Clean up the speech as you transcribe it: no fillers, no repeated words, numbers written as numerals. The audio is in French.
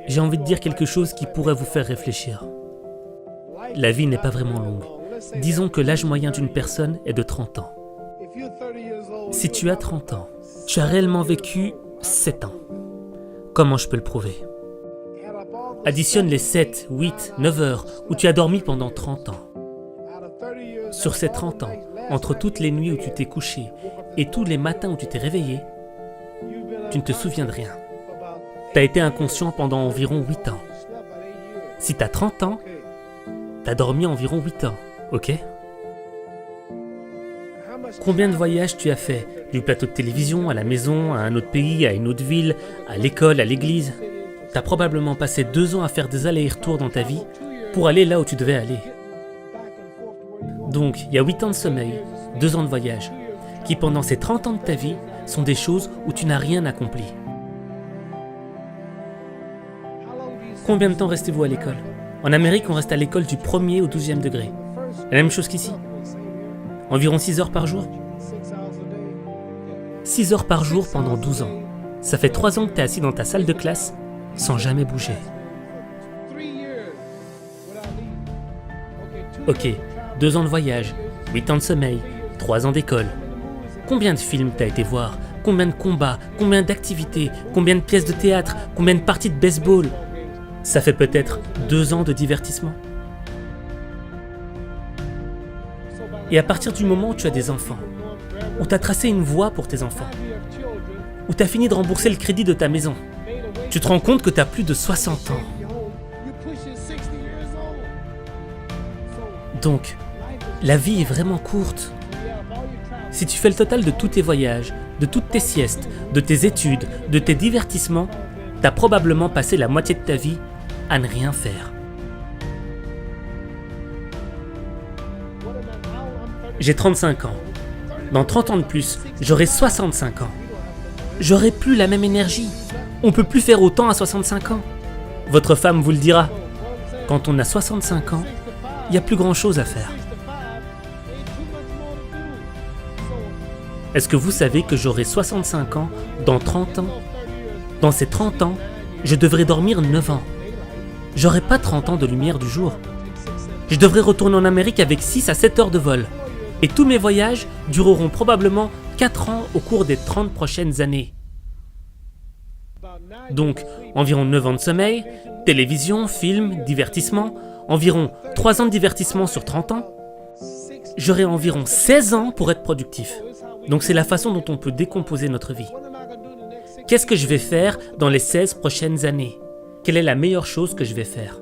J'ai envie de dire quelque chose qui pourrait vous faire réfléchir. La vie n'est pas vraiment longue. Disons que l'âge moyen d'une personne est de 30 ans. Si tu as 30 ans, tu as réellement vécu 7 ans. Comment je peux le prouver? Additionne les 7, 8, 9 heures où tu as dormi pendant 30 ans. Sur ces 30 ans, entre toutes les nuits où tu t'es couché et tous les matins où tu t'es réveillé, tu ne te souviens de rien. Tu as été inconscient pendant environ 8 ans. Si tu as 30 ans, tu as dormi environ 8 ans, ok? Combien de voyages tu as fait? Du plateau de télévision, à la maison, à un autre pays, à une autre ville, à l'école, à l'église. Tu as probablement passé 2 ans à faire des allers-retours dans ta vie pour aller là où tu devais aller. Donc, il y a 8 ans de sommeil, 2 ans de voyage, qui pendant ces 30 ans de ta vie sont des choses où tu n'as rien accompli. Combien de temps restez-vous à l'école? En Amérique, on reste à l'école du 1er au 12e degré. La même chose qu'ici. Environ 6 heures par jour. 6 heures par jour pendant 12 ans. Ça fait 3 ans que tu es assis dans ta salle de classe sans jamais bouger. Ok, 2 ans de voyage, 8 ans de sommeil, 3 ans d'école. Combien de films t'as été voir? Combien de combats? Combien d'activités? Combien de pièces de théâtre? Combien de parties de baseball? Ça fait peut-être 2 ans de divertissement. Et à partir du moment où tu as des enfants, où tu as tracé une voie pour tes enfants, où tu as fini de rembourser le crédit de ta maison, tu te rends compte que tu as plus de 60 ans. Donc, la vie est vraiment courte. Si tu fais le total de tous tes voyages, de toutes tes siestes, de tes études, de tes divertissements, tu as probablement passé la moitié de ta vie à ne rien faire. J'ai 35 ans. Dans 30 ans de plus, j'aurai 65 ans. J'aurai plus la même énergie. On peut plus faire autant à 65 ans. Votre femme vous le dira. Quand on a 65 ans, il n'y a plus grand-chose à faire. Est-ce que vous savez que j'aurai 65 ans dans 30 ans? Dans ces 30 ans, je devrais dormir 9 ans. J'aurai pas 30 ans de lumière du jour. Je devrais retourner en Amérique avec 6 à 7 heures de vol. Et tous mes voyages dureront probablement 4 ans au cours des 30 prochaines années. Donc, environ 9 ans de sommeil, télévision, films, divertissement, environ 3 ans de divertissement sur 30 ans. J'aurai environ 16 ans pour être productif. Donc c'est la façon dont on peut décomposer notre vie. Qu'est-ce que je vais faire dans les 16 prochaines années? Quelle est la meilleure chose que je vais faire?